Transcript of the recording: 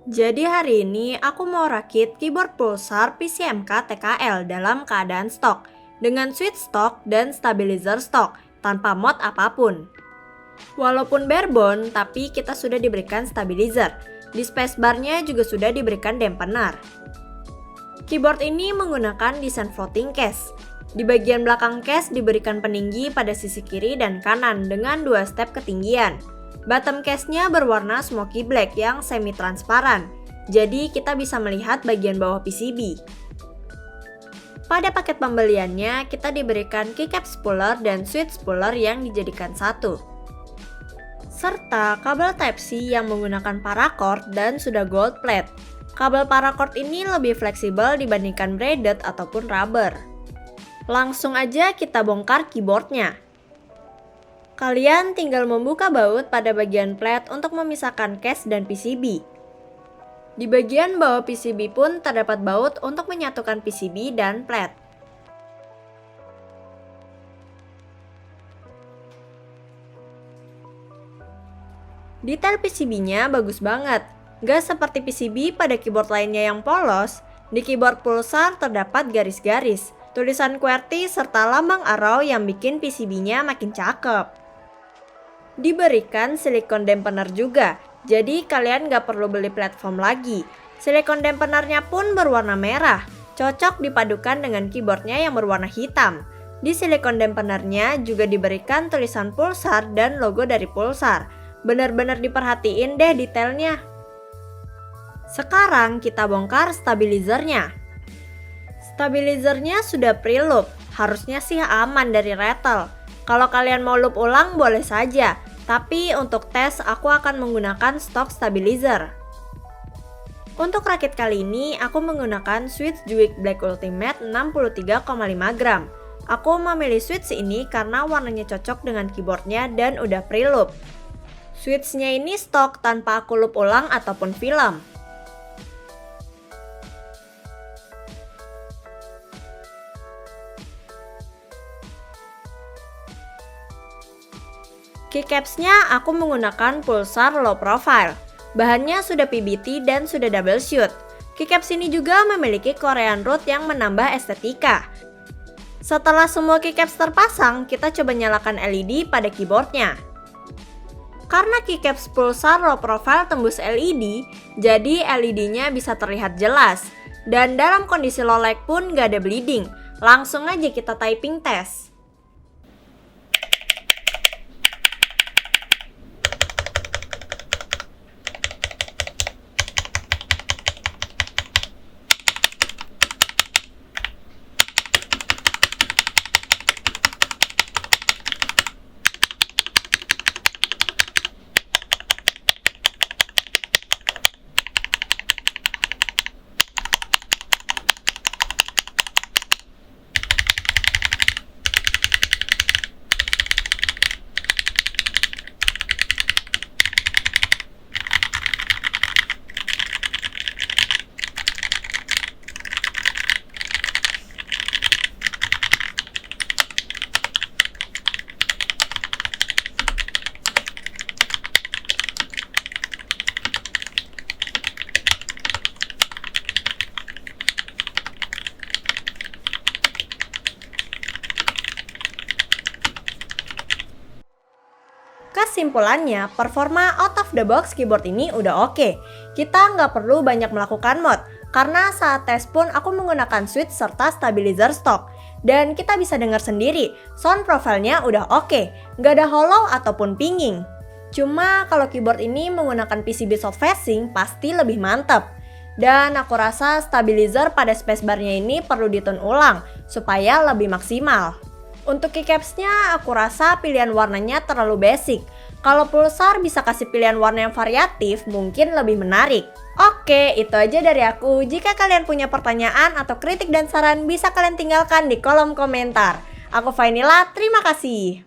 Jadi hari ini aku mau rakit keyboard pulsar PCMK TKL dalam keadaan stok dengan switch stok dan stabilizer stok tanpa mod apapun. Walaupun barebone, tapi kita sudah diberikan stabilizer. Di spacebarnya juga sudah diberikan dampener. Keyboard ini menggunakan desain floating case. Di bagian belakang case diberikan peninggi pada sisi kiri dan kanan dengan 2 step ketinggian. Bottom case-nya berwarna smoky black yang semi-transparan, jadi kita bisa melihat bagian bawah PCB. Pada paket pembeliannya, kita diberikan keycap spooler dan switch spooler yang dijadikan satu. Serta kabel Type-C yang menggunakan paracord dan sudah gold plate. Kabel paracord ini lebih fleksibel dibandingkan braided ataupun rubber. Langsung aja kita bongkar keyboardnya. Kalian tinggal membuka baut pada bagian plate untuk memisahkan case dan PCB. Di bagian bawah PCB pun terdapat baut untuk menyatukan PCB dan plate. Detail PCB-nya bagus banget, gak seperti PCB pada keyboard lainnya yang polos. Di keyboard pulsar terdapat garis-garis, tulisan QWERTY serta lambang arrow yang bikin PCB-nya makin cakep. Diberikan silikon dampener juga, jadi kalian gak perlu beli platform lagi. Silikon dampenernya pun berwarna merah, cocok dipadukan dengan keyboardnya yang berwarna hitam. Di silikon dampenernya juga diberikan tulisan pulsar dan logo dari pulsar. Bener-bener diperhatiin deh detailnya. Sekarang kita bongkar stabilizernya. Stabilizernya sudah pre-loop, harusnya sih aman dari rattle. Kalau kalian mau loop ulang boleh saja, tapi untuk tes aku akan menggunakan stok stabilizer. Untuk rakit kali ini aku menggunakan switch Juice Black Ultimate 63,5 gram. Aku memilih switch ini karena warnanya cocok dengan keyboardnya dan udah pre-loop. Switchnya ini stok tanpa aku loop ulang ataupun film. Keycaps-nya aku menggunakan pulsar low profile. Bahannya sudah PBT dan sudah double shoot. Keycaps ini juga memiliki Korean root yang menambah estetika. Setelah semua keycaps terpasang, kita coba nyalakan LED pada keyboardnya. Karena keycaps pulsar low profile tembus LED, jadi LED-nya bisa terlihat jelas. Dan dalam kondisi low light pun gak ada bleeding. Langsung aja kita typing test. Kesimpulannya, performa out of the box keyboard ini udah oke. Kita nggak perlu banyak melakukan mod, karena saat tes pun aku menggunakan switch serta stabilizer stok. Dan kita bisa dengar sendiri, sound profile-nya udah oke, nggak ada hollow ataupun pinging. Cuma kalau keyboard ini menggunakan PCB soft facing pasti lebih mantap. Dan aku rasa stabilizer pada spacebar-nya ini perlu ditune ulang, supaya lebih maksimal. Untuk keycaps-nya aku rasa pilihan warnanya terlalu basic. Kalau pulsar bisa kasih pilihan warna yang variatif, mungkin lebih menarik. Oke, itu aja dari aku. Jika kalian punya pertanyaan atau kritik dan saran, bisa kalian tinggalkan di kolom komentar. Aku Vainila, terima kasih.